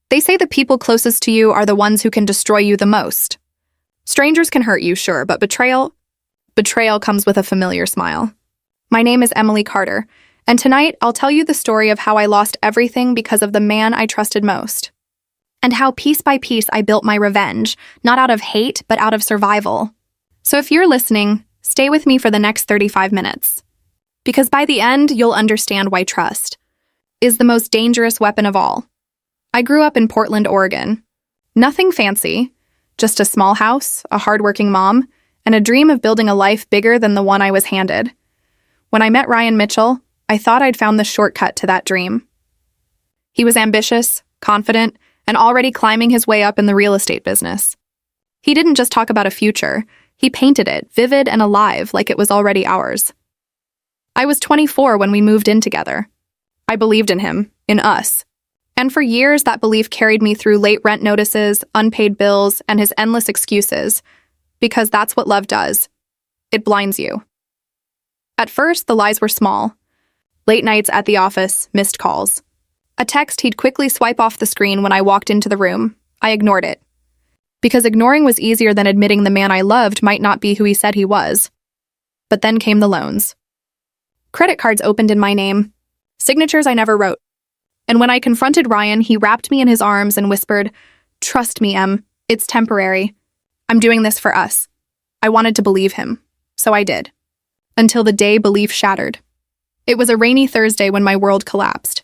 They say the people closest to you are the ones who can destroy you the most. Strangers can hurt you, sure, but betrayal comes with a familiar smile. My name is Emily Carter, and tonight I'll tell you the story of how I lost everything because of the man I trusted most. And how piece by piece I built my revenge, not out of hate, but out of survival. So if you're listening, stay with me for the next 35 minutes. Because by the end, you'll understand why trust is the most dangerous weapon of all. I grew up in Portland, Oregon. Nothing fancy, just a small house, a hardworking mom, and a dream of building a life bigger than the one I was handed. When I met Ryan Mitchell, I thought I'd found the shortcut to that dream. He was ambitious, confident, and already climbing his way up in the real estate business. He didn't just talk about a future, he painted it, vivid and alive, like it was already ours. I was 24 when we moved in together. I believed in him, in us. And for years, that belief carried me through late rent notices, unpaid bills, and his endless excuses, because that's what love does. It blinds you. At first, the lies were small. Late nights at the office, missed calls. A text he'd quickly swipe off the screen when I walked into the room. I ignored it. Because ignoring was easier than admitting the man I loved might not be who he said he was. But then came the loans. Credit cards opened in my name. Signatures I never wrote. And when I confronted Ryan, he wrapped me in his arms and whispered, "Trust me, Em, it's temporary. I'm doing this for us." I wanted to believe him, so I did. Until the day belief shattered. It was a rainy Thursday when my world collapsed.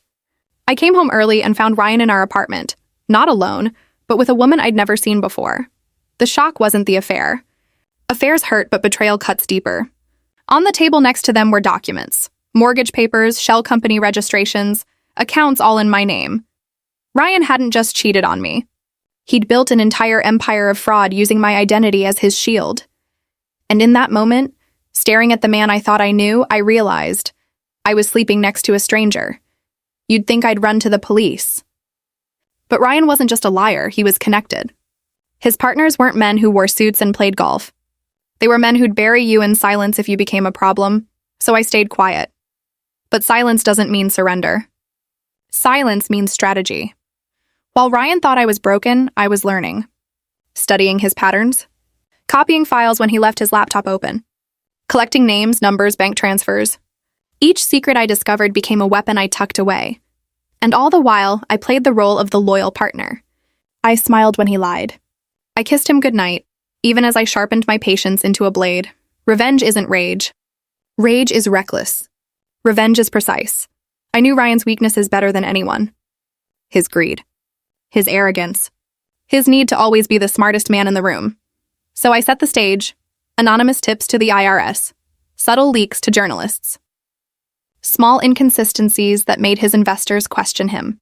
I came home early and found Ryan in our apartment, not alone, but with a woman I'd never seen before. The shock wasn't the affair. Affairs hurt, but betrayal cuts deeper. On the table next to them were documents, mortgage papers, shell company registrations, accounts all in my name. Ryan hadn't just cheated on me. He'd built an entire empire of fraud using my identity as his shield. And in that moment, staring at the man I thought I knew, I realized I was sleeping next to a stranger. You'd think I'd run to the police. But Ryan wasn't just a liar, he was connected. His partners weren't men who wore suits and played golf. They were men who'd bury you in silence if you became a problem, so I stayed quiet. But silence doesn't mean surrender. Silence means strategy. While Ryan thought I was broken, I was learning. Studying his patterns. Copying files when he left his laptop open. Collecting names, numbers, bank transfers. Each secret I discovered became a weapon I tucked away. And all the while, I played the role of the loyal partner. I smiled when he lied. I kissed him goodnight, even as I sharpened my patience into a blade. Revenge isn't rage. Rage is reckless. Revenge is precise. I knew Ryan's weaknesses better than anyone. His greed. His arrogance. His need to always be the smartest man in the room. So I set the stage. Anonymous tips to the IRS. Subtle leaks to journalists. Small inconsistencies that made his investors question him.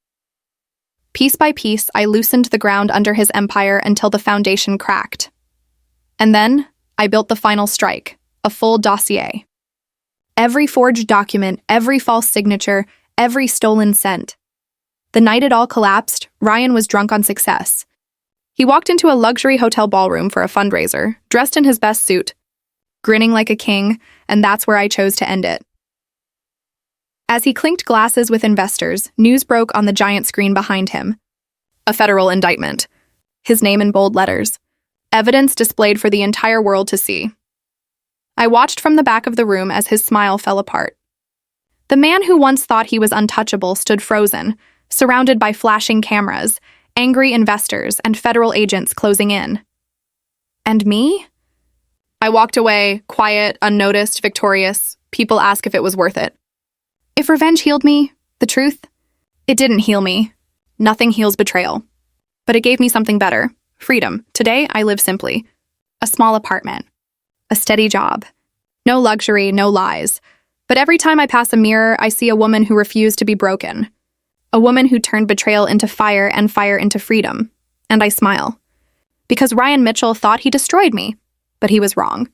Piece by piece, I loosened the ground under his empire until the foundation cracked. And then, I built the final strike, a full dossier. Every forged document, every false signature, every stolen cent. The night it all collapsed, Ryan was drunk on success. He walked into a luxury hotel ballroom for a fundraiser, dressed in his best suit, grinning like a king, and that's where I chose to end it. As he clinked glasses with investors, news broke on the giant screen behind him. A federal indictment. His name in bold letters. Evidence displayed for the entire world to see. I watched from the back of the room as his smile fell apart. The man who once thought he was untouchable stood frozen, surrounded by flashing cameras, angry investors, and federal agents closing in. And me? I walked away, quiet, unnoticed, victorious. People ask if it was worth it. If revenge healed me, the truth, it didn't heal me. Nothing heals betrayal. But it gave me something better. Freedom. Today, I live simply. A small apartment. A steady job. No luxury, no lies. But every time I pass a mirror, I see a woman who refused to be broken. A woman who turned betrayal into fire and fire into freedom. And I smile. Because Ryan Mitchell thought he destroyed me, but he was wrong.